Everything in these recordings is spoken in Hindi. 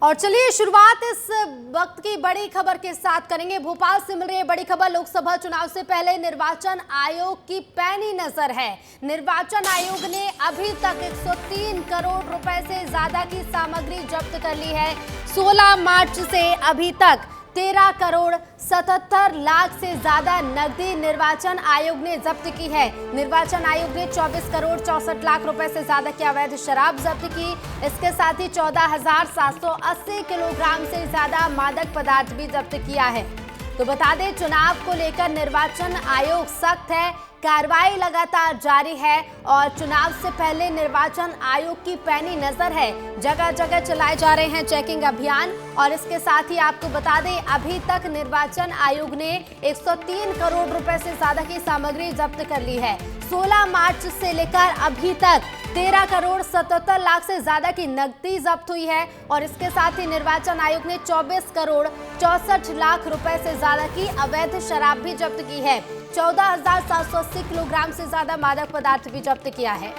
और चलिए शुरुआत इस वक्त की बड़ी खबर के साथ करेंगे। भोपाल से मिल रही है बड़ी खबर। लोकसभा चुनाव से पहले निर्वाचन आयोग की पैनी नजर है। निर्वाचन आयोग ने अभी तक 103 करोड़ रुपए से ज्यादा की सामग्री जब्त कर ली है। 16 मार्च से अभी तक 13 करोड़ 77 लाख से ज्यादा नकदी निर्वाचन आयोग ने जब्त की है। निर्वाचन आयोग ने 24 करोड़ 64 लाख रुपए से ज्यादा की अवैध शराब जब्त की। इसके साथ ही 14,780 किलोग्राम से ज्यादा मादक पदार्थ भी जब्त किया है। तो बता दें, चुनाव को लेकर निर्वाचन आयोग सख्त है, कार्रवाई लगातार जारी है और चुनाव से पहले निर्वाचन आयोग की पैनी नजर है। जगह जगह चलाए जा रहे हैं चेकिंग अभियान। और इसके साथ ही आपको बता दें, अभी तक निर्वाचन आयोग ने 103 करोड़ रुपए से ज्यादा की सामग्री जब्त कर ली है। 16 मार्च से लेकर अभी तक 13 करोड़ 77 लाख से ज्यादा की नकदी जब्त हुई है। और इसके साथ ही निर्वाचन आयोग ने 24 करोड़ 64 लाख रुपए से ज्यादा की अवैध शराब भी जब्त की है। 14,780 किलोग्राम से ज्यादा मादक पदार्थ भी जब्त किया है।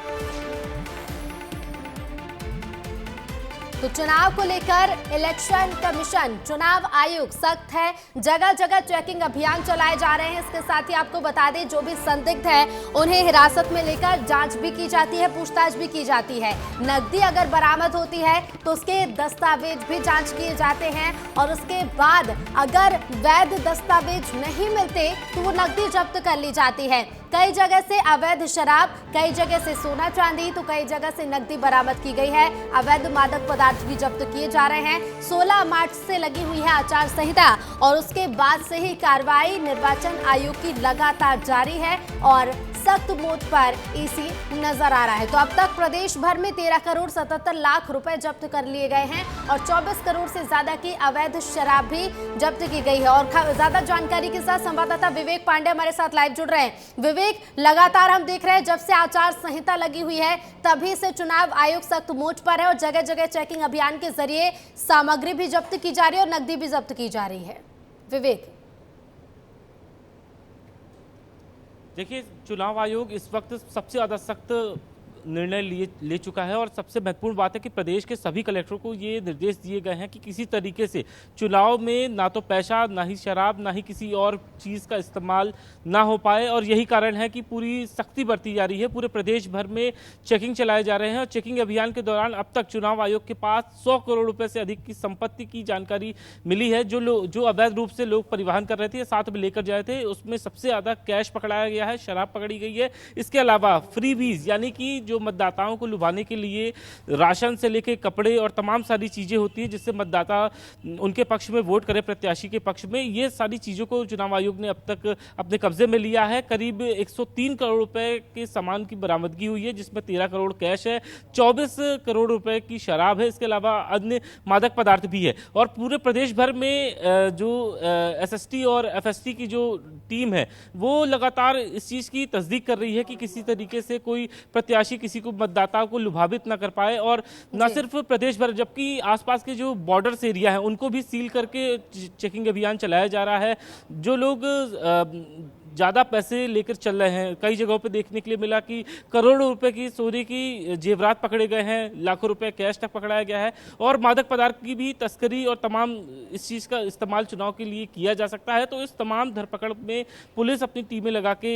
तो चुनाव को लेकर इलेक्शन कमीशन, चुनाव आयोग सख्त है। जगह जगह चेकिंग अभियान चलाए जा रहे हैं। इसके साथ ही आपको बता दें, जो भी संदिग्ध है उन्हें हिरासत में लेकर जांच भी की जाती है, पूछताछ भी की जाती है। नकदी अगर बरामद होती है तो उसके दस्तावेज भी जांच किए जाते हैं और उसके बाद अगर वैध दस्तावेज नहीं मिलते तो वो नकदी जब्त कर ली जाती है। कई जगह से अवैध शराब, कई जगह से सोना चांदी, तो कई जगह से नकदी बरामद की गई है। अवैध मादक पदार्थ भी जब्त किए जा रहे हैं। 16 मार्च से लगी हुई है आचार संहिता और उसके बाद से ही कार्रवाई निर्वाचन आयोग की लगातार जारी है और सख्त मोड पर ईसी नजर आ रहा है। तो अब तक प्रदेश भर में 13 करोड़ 77 लाख रुपए जब्त कर लिए गए हैं और 24 करोड़ से ज्यादा की अवैध शराब भी जब्त की गई है। और ज्यादा जानकारी के साथ संवाददाता विवेक पांडे हमारे साथ लाइव जुड़ रहे हैं। विवेक, लगातार हम देख रहे हैं जब से आचार संहिता लगी हुई है तभी से चुनाव आयोग सख्त मोड पर है और जगह जगह चेकिंग अभियान के जरिए सामग्री भी जब्त की जा रही है और नकदी भी जब्त की जा रही है। विवेक, देखिए, चुनाव आयोग इस वक्त सबसे ज़्यादा सख्त निर्णय ले चुका है और सबसे महत्वपूर्ण बात है कि प्रदेश के सभी कलेक्टरों को ये निर्देश दिए गए हैं कि किसी तरीके से चुनाव में ना तो पैसा, ना ही शराब, ना ही किसी और चीज़ का इस्तेमाल ना हो पाए। और यही कारण है कि पूरी सख्ती बरती जा रही है। पूरे प्रदेश भर में चेकिंग चलाए जा रहे हैं और चेकिंग अभियान के दौरान अब तक चुनाव आयोग के पास 100 करोड़ रुपये से अधिक की संपत्ति की जानकारी मिली है। जो अवैध रूप से लोग परिवहन कर रहे थे, साथ में लेकर जाए थे, उसमें सबसे ज़्यादा कैश पकड़ाया गया है, शराब पकड़ी गई है। इसके अलावा फ्रीबीज यानी कि जो मतदाताओं को लुभाने के लिए राशन से लेके कपड़े और तमाम सारी चीजें होती है जिससे मतदाता उनके पक्ष में वोट करे, प्रत्याशी के पक्ष में, ये सारी चीजों को चुनाव आयोग ने अब तक अपने कब्जे में लिया है। करीब 103 करोड़ रुपए के सामान की बरामदगी हुई है जिसमें 13 करोड़ कैश है, 24 करोड़ रुपए की शराब है। इसके अलावा अन्य मादक पदार्थ भी है। और पूरे प्रदेश भर में जो एसएसटी और एफएसटी की जो टीम है वो लगातार इस चीज की तस्दीक कर रही है कि किसी तरीके से कोई प्रत्याशी किसी को मतदाताओं को लुभावित न कर पाए। और न सिर्फ प्रदेश भर जबकि आसपास के जो बॉर्डर्स एरिया है उनको भी सील करके चेकिंग अभियान चलाया जा रहा है। जो लोग ज़्यादा पैसे लेकर चल रहे हैं, कई जगहों पे देखने के लिए मिला कि करोड़ों रुपए की सोने की जेवरात पकड़े गए हैं, लाखों रुपए कैश तक पकड़ाया गया है। और मादक पदार्थ की भी तस्करी और तमाम इस चीज़ का इस्तेमाल चुनाव के लिए किया जा सकता है। तो इस तमाम धरपकड़ में पुलिस अपनी टीमें लगा के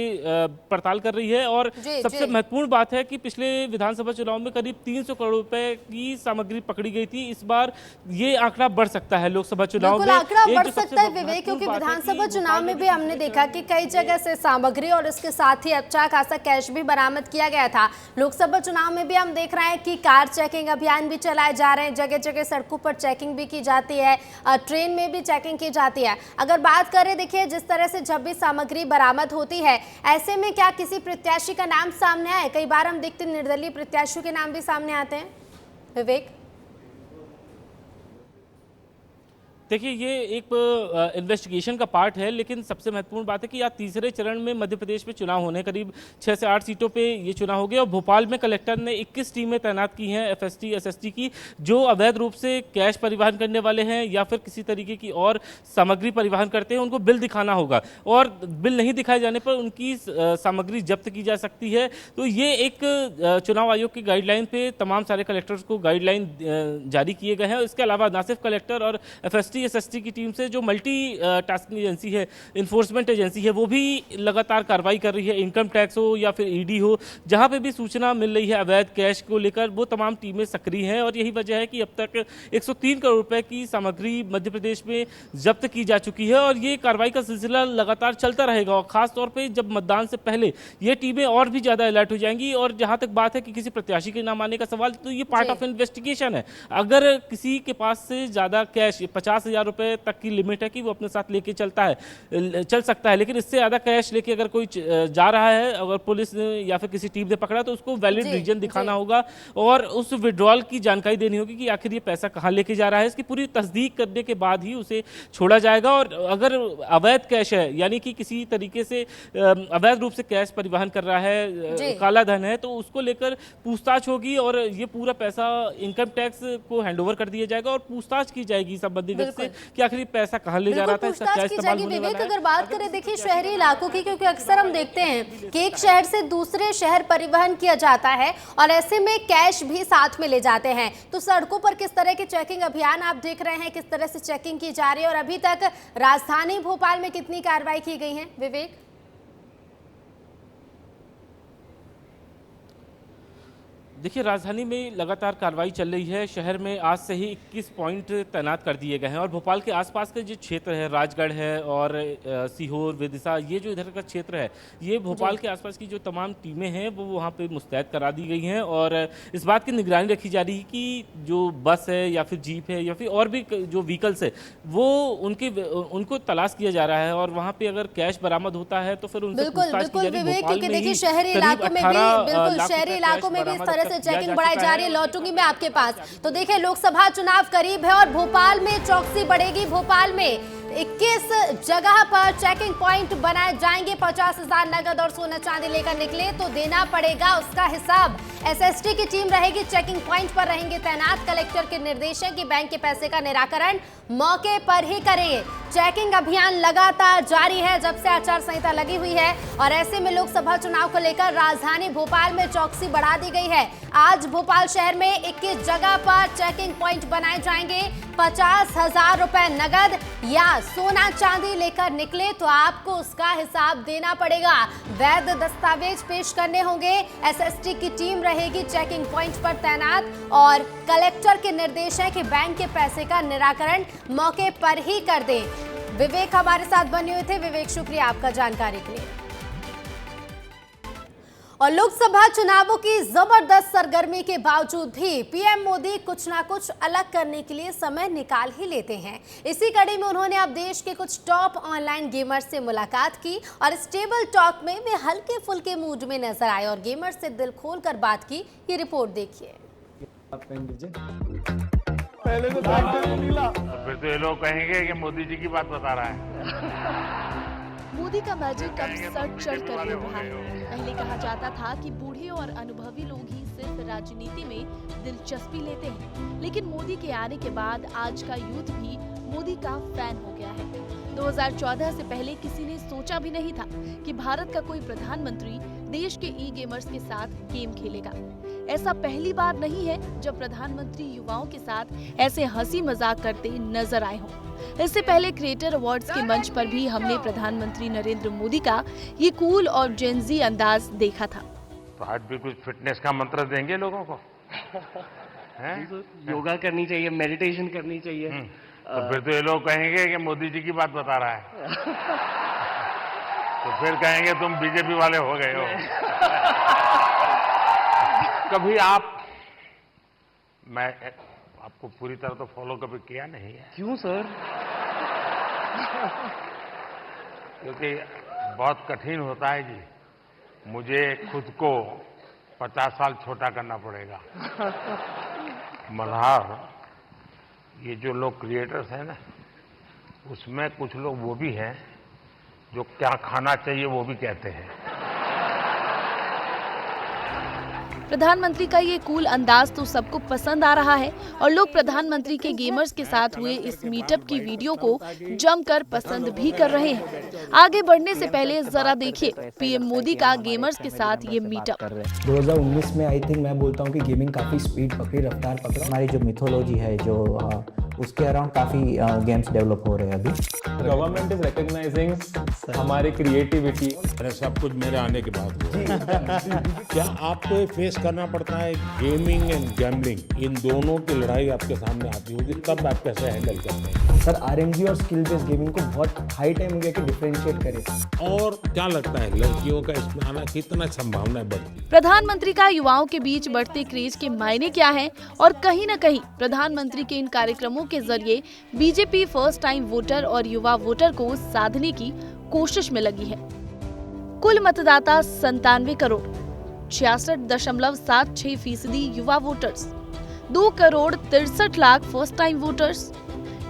पड़ताल कर रही है। और सबसे महत्वपूर्ण बात है कि पिछले विधानसभा चुनाव में करीब 300 करोड़ रुपए की सामग्री पकड़ी गई थी। इस बार ये आंकड़ा बढ़ सकता है लोकसभा चुनाव में, आंकड़ा बढ़ सकता है विवेक, क्योंकि विधानसभा चुनाव में भी हमने देखा कि कई जगह से सामग्री और इसके साथ ही अच्छा खासा कैश भी बरामद किया गया था। लोकसभा चुनाव में भी हम देख रहे हैं कि कार चेकिंग अभियान भी चलाए जा रहे हैं। जगह जगह सड़कों पर चेकिंग भी की जाती है, ट्रेन में भी चेकिंग की जाती है। अगर बात करें, देखिए, जिस तरह से जब भी सामग्री बरामद होती है, ऐसे में क्या किसी प्रत्याशी का नाम सामने आए? कई बार हम देखते हैं निर्दलीय प्रत्याशियों के नाम भी सामने आते हैं। विवेक, देखिए, ये एक इन्वेस्टिगेशन का पार्ट है, लेकिन सबसे महत्वपूर्ण बात है कि आज तीसरे चरण में मध्य प्रदेश में चुनाव होने, करीब 6 से 8 सीटों पे ये चुनाव हो गया। और भोपाल में कलेक्टर ने 21 टीमें तैनात की हैं एफएसटी एसएसटी की, जो अवैध रूप से कैश परिवहन करने वाले हैं या फिर किसी तरीके की और सामग्री परिवहन करते हैं, उनको बिल दिखाना होगा और बिल नहीं दिखाए जाने पर उनकी सामग्री जब्त की जा सकती है। तो ये एक चुनाव आयोग की गाइडलाइन पे तमाम सारे कलेक्टर्स को गाइडलाइन जारी किए गए हैं। इसके अलावा न सिर्फ कलेक्टर और एफएसटी एसएसटी की टीम से जो मल्टी टास्किंग एजेंसी है, इन्फोर्समेंट एजेंसी है, वो भी लगातार कार्रवाई कर रही है। इनकम टैक्स हो या फिर ईडी हो, जहां पे भी सूचना मिल रही है अवैध कैश को लेकर, वो तमाम टीमें सक्रिय हैं। और यही वजह है कि अब तक 103 करोड़ रुपए की सामग्री मध्य प्रदेश में जब्त की जा चुकी है और ये कार्रवाई का सिलसिला लगातार चलता रहेगा। और खासतौर पर जब मतदान से पहले ये टीमें और भी ज्यादा अलर्ट हो जाएंगी। और जहां तक बात है कि किसी प्रत्याशी के नाम आने का सवाल, तो ये पार्ट ऑफ इन्वेस्टिगेशन है। अगर किसी के पास से ज्यादा कैश, 50,000 रुपए तक की लिमिट है कि वो अपने साथ लेके चल सकता है, लेकिन इससे ज्यादा कैश लेके अगर कोई जा रहा है, अगर पुलिस ने या फिर किसी टीम ने पकड़ा, तो उसको वैलिड रीजन दिखाना होगा और उस विड्रॉल की जानकारी देनी होगी कि आखिर ये पैसा कहाँ लेके जा रहा है। इसकी पूरी तस्दीक करने के बाद ही उसे छोड़ा जाएगा। और अगर अवैध कैश है, यानी कि किसी तरीके से अवैध रूप से कैश परिवहन कर रहा है, काला धन है, तो उसको लेकर पूछताछ होगी और ये पूरा पैसा इनकम टैक्स को हैंडओवर कर दिया जाएगा और पूछताछ की जाएगी संबंधित व्यक्ति से कि आखिर पैसा कहाँ ले जा रहा था, इसका क्या इस्तेमाल होने वाला है। अगर बात करें देखिए शहरी इलाकों की, क्योंकि अक्सर हम देखते हैं कि एक शहर से दूसरे शहर परिवहन किया जाता है और ऐसे में कैश भी साथ में ले जाते हैं, तो सड़कों पर किस तरह के चेकिंग अभियान आप देख रहे हैं, किस तरह से चेकिंग की जा रही है और अभी तक राजधानी भोपाल में कितनी कार्रवाई की गई है, विवेक? देखिए, राजधानी में लगातार कार्रवाई चल रही है। शहर में आज से ही 21 पॉइंट तैनात कर दिए गए हैं और भोपाल के आसपास के जो क्षेत्र है, राजगढ़ है और सीहोर, विदिशा, ये जो इधर का क्षेत्र है, ये भोपाल के आसपास की जो तमाम टीमें हैं वो वहाँ पे मुस्तैद करा दी गई हैं। और इस बात की निगरानी रखी जा रही है कि जो बस है या फिर जीप है या फिर और भी जो व्हीकल्स है, वो उनको तलाश किया जा रहा है और वहाँ पे अगर कैश बरामद होता है तो फिर उनसे पूछताछ की जा रही है। क्योंकि देखिए शहरी इलाकों में भी इस तरह से चेकिंग बढ़ाई जा रही है। लौटूंगी मैं आपके पास। तो देखिए, लोकसभा चुनाव करीब है और भोपाल में चौकसी बढ़ेगी। भोपाल में 21 जगह पर चेकिंग पॉइंट बनाए जाएंगे। 50,000 नगद और सोना चांदी लेकर निकले तो देना पड़ेगा उसका हिसाब। एसएसटी की टीम रहेगी चेकिंग पॉइंट पर, रहेंगे तैनात। कलेक्टर के निर्देश है कि बैंक के पैसे का निराकरण मौके पर ही करेंगे। चेकिंग अभियान लगातार जारी है जब से आचार संहिता लगी हुई है और ऐसे में लोकसभा चुनाव को लेकर राजधानी भोपाल में चौकसी बढ़ा दी गई है। आज भोपाल शहर में 21 जगह पर चेकिंग पॉइंट बनाए जाएंगे। 50,000 रुपए नगद या सोना चांदी लेकर निकले तो आपको उसका हिसाब देना पड़ेगा। वैध दस्तावेज पेश करने होंगे। एसएसटी की टीम रहेगी चेकिंग पॉइंट पर तैनात और कलेक्टर के निर्देश है कि बैंक के पैसे का निराकरण मौके पर ही कर दें। विवेक हमारे साथ बने हुए थे। विवेक, शुक्रिया आपका जानकारी के लिए। और लोकसभा चुनावों की जबरदस्त सरगर्मी के बावजूद भी पीएम मोदी कुछ ना कुछ अलग करने के लिए समय निकाल ही लेते हैं। इसी कड़ी में उन्होंने अब देश के कुछ टॉप ऑनलाइन गेमर्स से मुलाकात की और इस टेबल टॉक में वे हल्के फुल्के मूड में नजर आए और गेमर्स से दिल खोलकर बात की। ये रिपोर्ट देखिए। पहले तो फिर तो ये लोग कहेंगे कि मोदी जी की बात बता रहा है। मोदी का मैजिक अब सर चढ़ कर गिर रहा है। पहले कहा जाता था कि बूढ़े और अनुभवी लोग ही सिर्फ राजनीति में दिलचस्पी लेते हैं, लेकिन मोदी के आने के बाद आज का यूथ भी मोदी का फैन हो गया है। 2014 से पहले किसी ने सोचा भी नहीं था कि भारत का कोई प्रधानमंत्री देश के ई गेमर्स के साथ गेम खेलेगा। ऐसा पहली बार नहीं है जब प्रधानमंत्री युवाओं के साथ ऐसे हंसी मजाक करते नजर आए हों। इससे पहले क्रिएटर अवार्ड्स के मंच पर भी हमने प्रधानमंत्री नरेंद्र मोदी का ये कूल और जेनजी अंदाज देखा था। तो आज भी कुछ फिटनेस का मंत्र देंगे लोगों को? योगा करनी चाहिए, मेडिटेशन करनी चाहिए। तो फिर तो ये लोग कहेंगे कि मोदी जी की बात बता रहा है। तो फिर कहेंगे तुम बीजेपी वाले हो गए हो। कभी मैं आपको पूरी तरह तो फॉलो कभी किया नहीं है। क्यों सर? क्योंकि बहुत कठिन होता है जी। मुझे खुद को 50 साल छोटा करना पड़ेगा। मल्हार, ये जो लोग क्रिएटर्स हैं ना, उसमें कुछ लोग वो भी हैं जो क्या खाना चाहिए वो भी कहते हैं। प्रधानमंत्री का ये कूल अंदाज तो सबको पसंद आ रहा है और लोग प्रधानमंत्री के गेमर्स के साथ हुए इस मीटअप की वीडियो को जमकर पसंद भी कर रहे हैं। आगे बढ़ने से पहले जरा देखिए पीएम मोदी का गेमर्स के साथ ये मीटअप। 2019 में आई थिंक मैं बोलता हूँ कि गेमिंग काफ़ी स्पीड पकड़ी, रफ्तार पकड़ा। हमारी जो मिथोलॉजी है जो उसके अराउंड काफ़ी गेम्स डेवलप हो रहे हैं अभी। गवर्नमेंट इज रिकॉग्नाइजिंग हमारी क्रिएटिविटी। सब कुछ मेरे आने के बाद क्या आपको ये फेस करना पड़ता है गेमिंग एंड गैम्बलिंग, इन दोनों की लड़ाई आपके सामने आती होगी, तब आप कैसे हैंडल करते हैं? सर आरएमजी और स्किल बेस्ड गेमिंग को बहुत हाई टाइम हो गया कि डिफरेंशिएट करें। और क्या लगता है लड़कियों का इसमें आना कितना संभावना बढ़ती? प्रधानमंत्री का युवाओं के बीच बढ़ते क्रेज के मायने क्या हैं और कहीं न कहीं प्रधानमंत्री के इन कार्यक्रमों के जरिए बीजेपी फर्स्ट टाइम वोटर और युवा वोटर को साधने की कोशिश में लगी है। कुल मतदाता 97 करोड़ 66.76% युवा voters, 2 crore 63 lakh first time voters,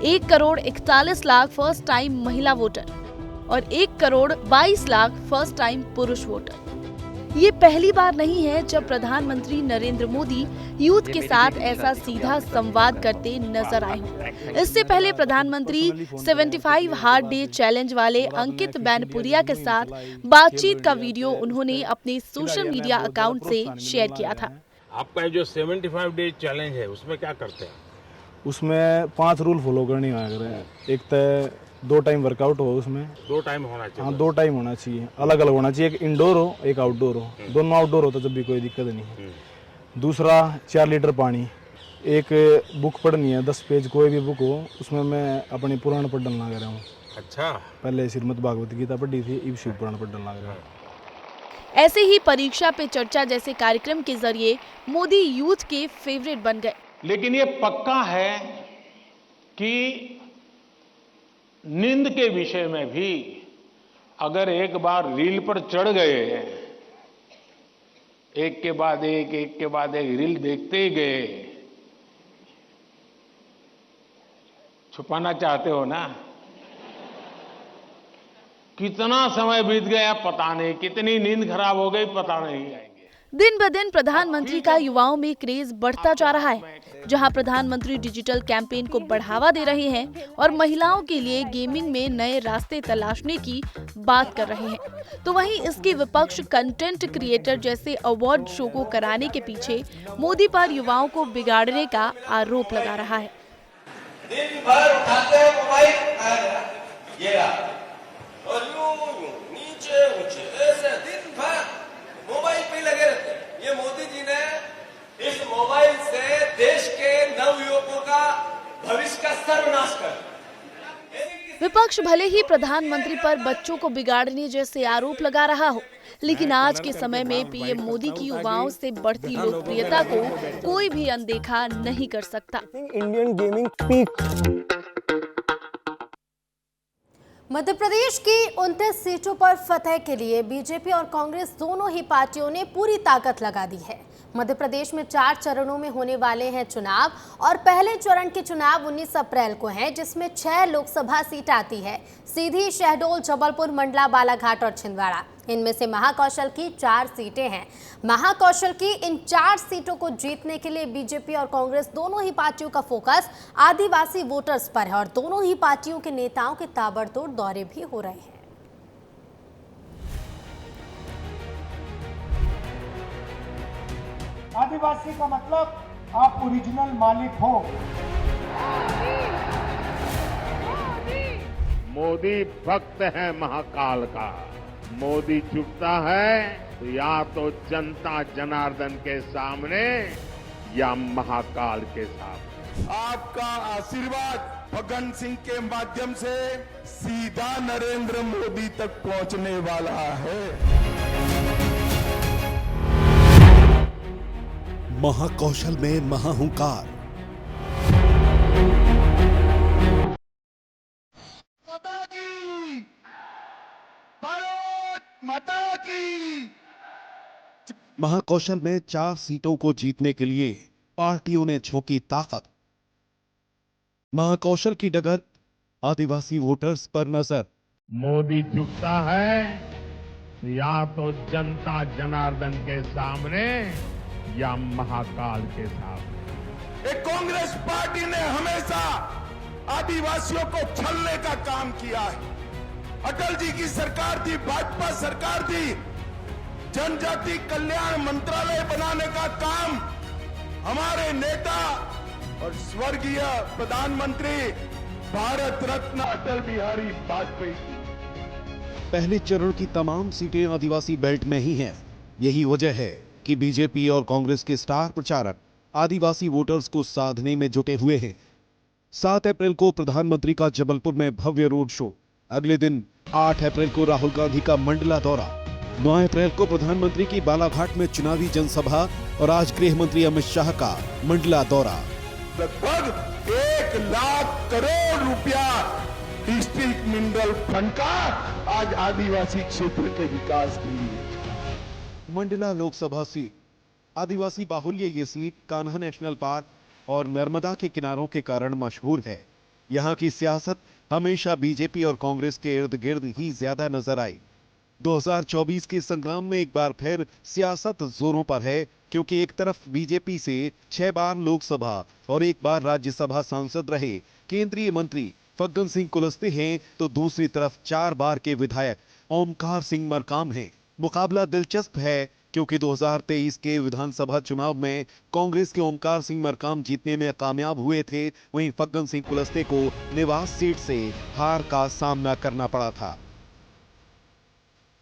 1 crore 41 lakh first time महिला वोटर और 1 करोड़ 22 लाख फर्स्ट टाइम पुरुष वोटर। ये पहली बार नहीं है जब प्रधानमंत्री नरेंद्र मोदी यूथ के साथ ऐसा सीधा संवाद करते नजर आए हों। इससे पहले प्रधानमंत्री 75 हार्ड डे चैलेंज वाले अंकित बैनपुरिया के साथ बातचीत का वीडियो उन्होंने अपने सोशल मीडिया अकाउंट से शेयर किया था। आपका जो 75 डे चैलेंज है उसमें क्या करते हैं? उसमें 5 रूल फॉलो करने हैं। एक तो 2 टाइम वर्कआउट हो, उसमें 2 टाइम होना चाहिए। हाँ 2 टाइम होना चाहिए, अलग अलग होना चाहिए। एक इंडोर हो एक आउटडोर हो, दोनों आउटडोर हो तो जब भी कोई दिक्कत नहीं है। दूसरा 4 लीटर पानी, एक बुक पढ़नी है 10 पेज कोई भी बुक हो, उसमें मैं अपनी पुराण पढ़ डालना कर रहा हूँ। अच्छा, पहले श्रीमद् भागवत गीता पढ़ी थी, अब शिव पुराण पढ़ डालना कर रहा हूँ। ऐसे ही परीक्षा पे चर्चा जैसे कार्यक्रम के जरिए मोदी यूथ के फेवरेट बन गए। लेकिन ये पक्का है कि नींद के विषय में भी अगर एक बार रील पर चढ़ गए, एक के बाद एक रील देखते ही गए, छुपाना चाहते हो ना? कितना समय बीत गया पता नहीं, कितनी नींद खराब हो गई पता नहीं। दिन ब दिन प्रधानमंत्री का युवाओं में क्रेज बढ़ता जा रहा है। जहां प्रधानमंत्री डिजिटल कैंपेन को बढ़ावा दे रहे हैं और महिलाओं के लिए गेमिंग में नए रास्ते तलाशने की बात कर रहे हैं, तो वहीं इसके विपक्ष कंटेंट क्रिएटर जैसे अवार्ड शो को कराने के पीछे मोदी पर युवाओं को बिगाड़ने का आरोप लगा रहा है। दिन भर उठाते हैं मोबाइल, ये और यूं नीचे ऊंचे ऐसे दिन भर मोबाइल पे लगे रहते हैं। ये मोदी जी ने इस मोबाइल से देश के नवयुवकों का भविष्य का सर्वनाश कर। विपक्ष भले ही प्रधानमंत्री पर बच्चों को बिगाड़ने जैसे आरोप लगा रहा हो, लेकिन आज के समय में पीएम मोदी की युवाओं से बढ़ती लोकप्रियता को कोई भी अनदेखा नहीं कर सकता। Indian gaming peak. Madhya Pradesh की 29 सीटों पर फतह के लिए बीजेपी और कांग्रेस दोनों ही पार्टियों ने पूरी ताकत लगा दी है। मध्य प्रदेश में 4 चरणों में होने वाले हैं चुनाव और पहले चरण के चुनाव 19 अप्रैल को हैं, जिसमें 6 लोकसभा सीट आती है, सीधी, शहडोल, जबलपुर, मंडला, बालाघाट और छिंदवाड़ा। इनमें से महाकौशल की 4 सीटें हैं। महाकौशल की इन 4 सीटों को जीतने के लिए बीजेपी और कांग्रेस दोनों ही पार्टियों का फोकस आदिवासी वोटर्स पर है और दोनों ही पार्टियों के नेताओं के ताबड़तोड़ दौरे भी हो रहे हैं। आदिवासी का मतलब आप ओरिजिनल मालिक हो। मोदी भक्त है महाकाल का। मोदी झुकता है तो या तो जनता जनार्दन के सामने या महाकाल के सामने। आपका आशीर्वाद फग्गन सिंह के माध्यम से सीधा नरेंद्र मोदी तक पहुंचने वाला है। महाकौशल में महाहुंकार। महाकौशल में 4 सीटों को जीतने के लिए पार्टियों ने झोंकी ताकत। महाकौशल की डगर आदिवासी वोटर्स पर नजर। मोदी झुकता है तो या तो जनता जनार्दन के सामने या महाकाल के सामने। कांग्रेस पार्टी ने हमेशा आदिवासियों को छलने का काम किया है। अटल जी की सरकार थी, भाजपा सरकार थी, जनजाति कल्याण मंत्रालय बनाने का काम हमारे नेता और स्वर्गीय प्रधानमंत्री भारत रत्न अटल बिहारी वाजपेयी। पहले चरण की तमाम सीटें आदिवासी बेल्ट में ही हैं। यही वजह है कि बीजेपी और कांग्रेस के स्टार प्रचारक आदिवासी वोटर्स को साधने में जुटे हुए हैं। 7 अप्रैल को प्रधानमंत्री का जबलपुर में भव्य रोड शो। अगले दिन 8 अप्रैल को राहुल गांधी का मंडला दौरा। 9 अप्रैल को प्रधानमंत्री की बालाघाट में चुनावी जनसभा और आज गृह मंत्री अमित शाह का मंडला दौरा। लगभग 1 लाख करोड़ रुपया डिस्ट्रिक्ट मिनरल फंड का आज आदिवासी क्षेत्र के विकास के लिए। मंडला लोकसभा सीट आदिवासी बाहुल्य ये सीट कान्हा नेशनल पार्क और नर्मदा के किनारों के कारण मशहूर है। यहाँ की सियासत हमेशा बीजेपी और कांग्रेस के इर्द गिर्द ही ज्यादा नजर आई। 2024 के संग्राम में एक बार फिर सियासत जोरों पर है, क्योंकि एक तरफ बीजेपी से 6 बार लोकसभा और 1 बार राज्यसभा सांसद रहे केंद्रीय मंत्री फग्गन सिंह कुलस्ते हैं, तो दूसरी तरफ 4 बार के विधायक ओमकार सिंह मरकाम हैं। मुकाबला दिलचस्प है, क्योंकि 2023 के विधानसभा चुनाव में कांग्रेस के ओमकार सिंह मरकाम जीतने में कामयाब हुए थे, वहीं फग्गन सिंह कुलस्ते को निवास सीट से हार का सामना करना पड़ा था।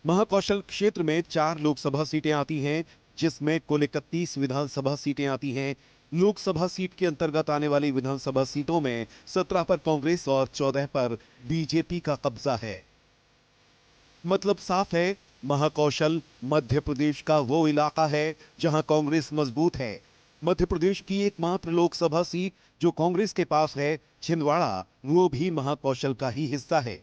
महाकौशल क्षेत्र में 4 लोकसभा सीटें आती हैं, जिसमें कुल 31 विधानसभा सीटें आती हैं। लोकसभा सीट के अंतर्गत आने वाली विधानसभा सीटों में 17 पर कांग्रेस और 14 पर बीजेपी का कब्जा है। मतलब साफ है, महाकौशल मध्य प्रदेश का वो इलाका है जहां कांग्रेस मजबूत है। मध्य प्रदेश की एकमात्र लोकसभा सीट जो कांग्रेस के पास है, छिंदवाड़ा, वो भी महाकौशल का ही हिस्सा है।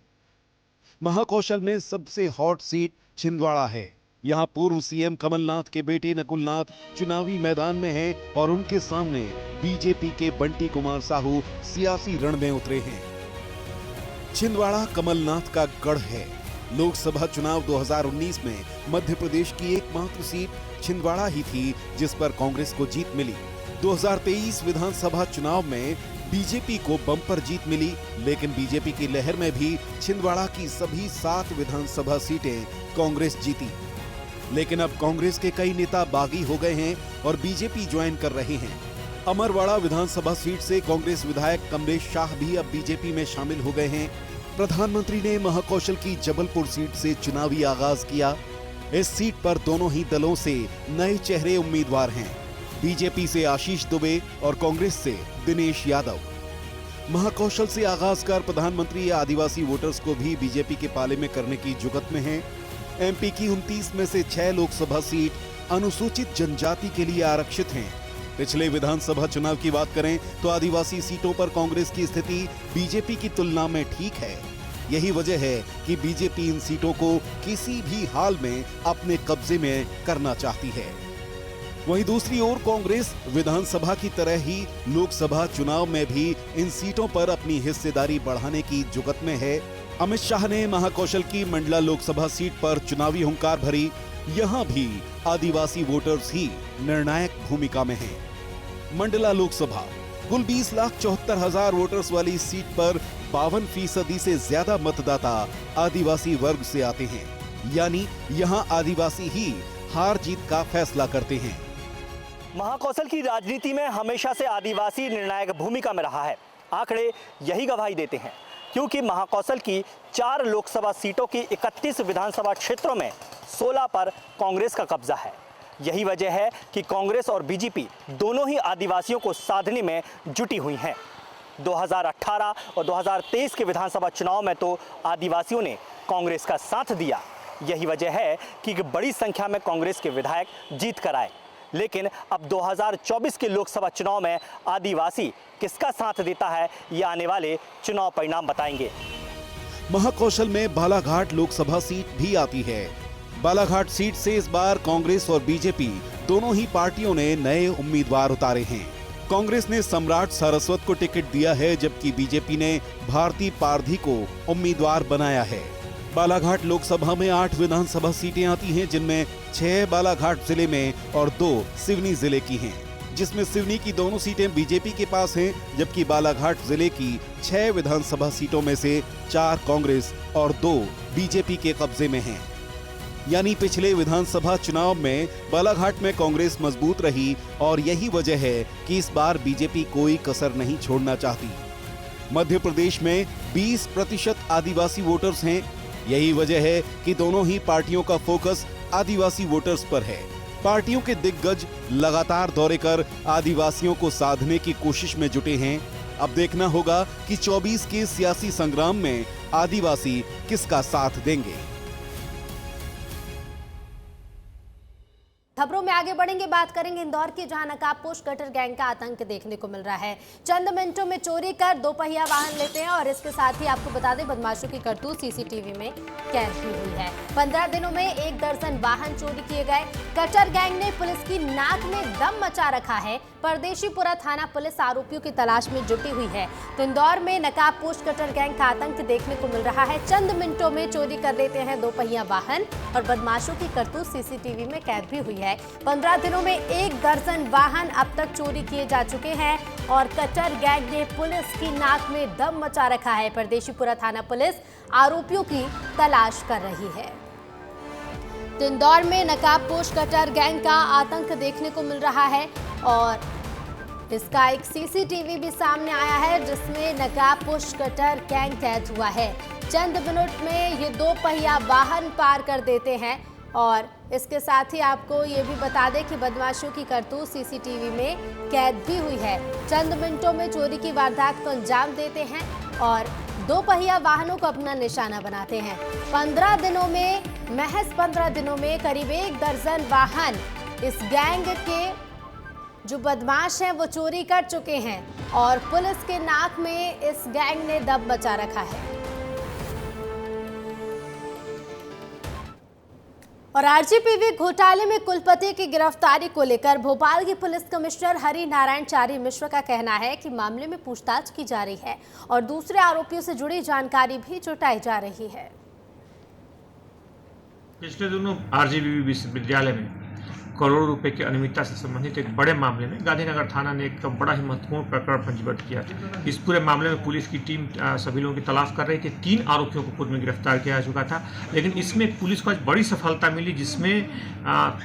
महाकौशल में सबसे हॉट सीट छिंदवाड़ा है। यहाँ पूर्व सीएम कमलनाथ के बेटे नकुलनाथ चुनावी मैदान में हैं और उनके सामने बीजेपी के बंटी कुमार साहू सियासी रण में उतरे हैं। छिंदवाड़ा कमलनाथ का गढ़ है। लोकसभा चुनाव 2019 में मध्य प्रदेश की एकमात्र सीट छिंदवाड़ा ही थी जिस पर कांग्रेस को जीत मिली। 2023 विधानसभा चुनाव में बीजेपी को बम्पर जीत मिली, लेकिन बीजेपी की लहर में भी छिंदवाड़ा की सभी 7 विधानसभा सीटें कांग्रेस जीती। लेकिन अब कांग्रेस के कई नेता बागी हो गए हैं और बीजेपी ज्वाइन कर रहे हैं। अमरवाड़ा विधानसभा सीट से कांग्रेस विधायक कमलेश शाह भी अब बीजेपी में शामिल हो गए हैं। प्रधानमंत्री ने महाकौशल की जबलपुर सीट से चुनावी आगाज किया। इस सीट पर दोनों ही दलों से नए चेहरे उम्मीदवार हैं। बीजेपी से आशीष दुबे और कांग्रेस से दिनेश यादव। महाकौशल से आगाज कर प्रधानमंत्री आदिवासी वोटर्स को भी बीजेपी के पाले में करने की जुगत में हैं। एमपी की 29 में से 6 लोकसभा सीट अनुसूचित जनजाति के लिए आरक्षित हैं। पिछले विधानसभा चुनाव की बात करें तो आदिवासी सीटों पर कांग्रेस की स्थिति बीजेपी की तुलना में ठीक है। यही वजह है कि बीजेपी इन सीटों को किसी भी हाल में अपने कब्जे में करना चाहती है। वहीं दूसरी ओर कांग्रेस विधानसभा की तरह ही लोकसभा चुनाव में भी इन सीटों पर अपनी हिस्सेदारी बढ़ाने की जुगत में है। अमित शाह ने महाकौशल की मंडला लोकसभा सीट पर चुनावी हुंकार भरी। यहाँ भी आदिवासी वोटर्स ही निर्णायक भूमिका में हैं। मंडला लोकसभा कुल 20,74,000 वोटर्स वाली इस सीट पर 52% से ज्यादा मतदाता आदिवासी वर्ग से आते हैं, यानी यहाँ आदिवासी ही हार जीत का फैसला करते हैं। महाकौशल की राजनीति में हमेशा से आदिवासी निर्णायक भूमिका में रहा है। आंकड़े यही गवाही देते हैं, क्योंकि महाकौशल की 4 लोकसभा सीटों की 31 विधानसभा क्षेत्रों में 16 पर कांग्रेस का कब्जा है। यही वजह है कि कांग्रेस और बीजेपी दोनों ही आदिवासियों को साधने में जुटी हुई हैं। 2018 और 2023 के विधानसभा चुनाव में तो आदिवासियों ने कांग्रेस का साथ दिया। यही वजह है कि बड़ी संख्या में कांग्रेस के विधायक जीत कर आए। लेकिन अब 2024 के लोकसभा चुनाव में आदिवासी किसका साथ देता है, ये आने वाले चुनाव परिणाम बताएंगे। महाकौशल में बालाघाट लोकसभा सीट भी आती है। बालाघाट सीट से इस बार कांग्रेस और बीजेपी दोनों ही पार्टियों ने नए उम्मीदवार उतारे हैं। कांग्रेस ने सम्राट सारस्वत को टिकट दिया है, जबकि बीजेपी ने भारती पारधी को उम्मीदवार बनाया है। बालाघाट लोकसभा में 8 विधानसभा सीटें आती हैं, जिनमें 6 बालाघाट जिले में और 2 सिवनी जिले की हैं, जिसमें सिवनी की दोनों सीटें बीजेपी के पास हैं, जबकि बालाघाट जिले की 6 विधानसभा सीटों में से 4 कांग्रेस और 2 बीजेपी के कब्जे में हैं। यानी पिछले विधानसभा चुनाव में बालाघाट में कांग्रेस मजबूत रही और यही वजह है कि इस बार बीजेपी कोई कसर नहीं छोड़ना चाहती। मध्य प्रदेश में 20% आदिवासी वोटर्स हैं। यही वजह है कि दोनों ही पार्टियों का फोकस आदिवासी वोटर्स पर है। पार्टियों के दिग्गज लगातार दौरे कर आदिवासियों को साधने की कोशिश में जुटे हैं। अब देखना होगा कि 24 के सियासी संग्राम में आदिवासी किसका साथ देंगे। खबरों में आगे बढ़ेंगे, बात करेंगे इंदौर की, जहां नकाबपोश कटर गैंग का आतंक देखने को मिल रहा है। चंद मिनटों में चोरी कर 2 पहिया वाहन लेते हैं और इसके साथ ही आपको बता दें बदमाशों की करतूत सीसीटीवी में कैद की हुई है। 15 दिनों में 1 दर्जन वाहन चोरी किए गए। कटर गैंग ने पुलिस की नाक में दम मचा रखा है। परदेशीपुरा थाना पुलिस आरोपियों की तलाश में जुटी हुई है। तो इंदौर में नकाबपोश कटर गैंग का आतंक देखने को मिल रहा है। चंद मिनटों में चोरी कर लेते हैं 2 पहिया वाहन और बदमाशों की करतूत सीसीटीवी में कैद भी हुई है। 15 दिनों में 1 दर्जन वाहन अब तक चोरी किए जा चुके हैं और कटर गैंग ने पुलिस की नाक में दम मचा रखा है। परदेशीपुरा थाना पुलिस आरोपियों की तलाश कर रही है। तो इंदौर में नकाबपोश कटर गैंग का आतंक देखने को मिल रहा है और इसका एक सीसीटीवी भी सामने आया है, जिसमें नकाबपोश कटर गैंग कैद हुआ है। चंद मिनट में ये 2 पहिया वाहन पार कर देते हैं और इसके साथ ही आपको ये भी बता दें कि बदमाशों की करतूत सीसीटीवी में कैद भी हुई है। चंद मिनटों में चोरी की वारदात को अंजाम देते हैं और 2 पहिया वाहनों को अपना निशाना बनाते हैं। 15 दिनों में, महज 15 दिनों में करीब 1 दर्जन वाहन इस गैंग के जो बदमाश हैं वो चोरी कर चुके हैं और पुलिस के नाक में इस गैंग ने दम मचा रखा है। और आरजीपीवी घोटाले में कुलपति की गिरफ्तारी को लेकर भोपाल की पुलिस कमिश्नर हरि नारायण चारी मिश्र का कहना है कि मामले में पूछताछ की जा रही है और दूसरे आरोपियों से जुड़ी जानकारी भी जुटाई जा रही है। पिछले दिनों आरजीपीवी विश्वविद्यालय में करोड़ों रुपए की अनियमितता से संबंधित एक बड़े मामले में गांधीनगर थाना ने एक बड़ा ही महत्वपूर्ण प्रकरण पंजीबद्ध किया। इस पूरे मामले में पुलिस की टीम सभी लोगों की तलाश कर रही थी। 3 आरोपियों को पूर्व में गिरफ्तार किया जा चुका था, लेकिन इसमें पुलिस को आज बड़ी सफलता मिली, जिसमें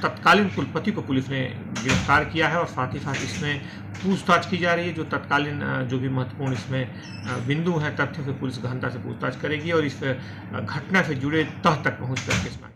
तत्कालीन कुलपति को पुलिस ने गिरफ्तार किया है और साथ ही साथ इसमें पूछताछ की जा रही है। जो तत्कालीन जो भी महत्वपूर्ण इसमें बिंदु हैं, तथ्यों से पुलिस गहनता से पूछताछ करेगी और इस घटना से जुड़े तह तक पहुँच करके इसमें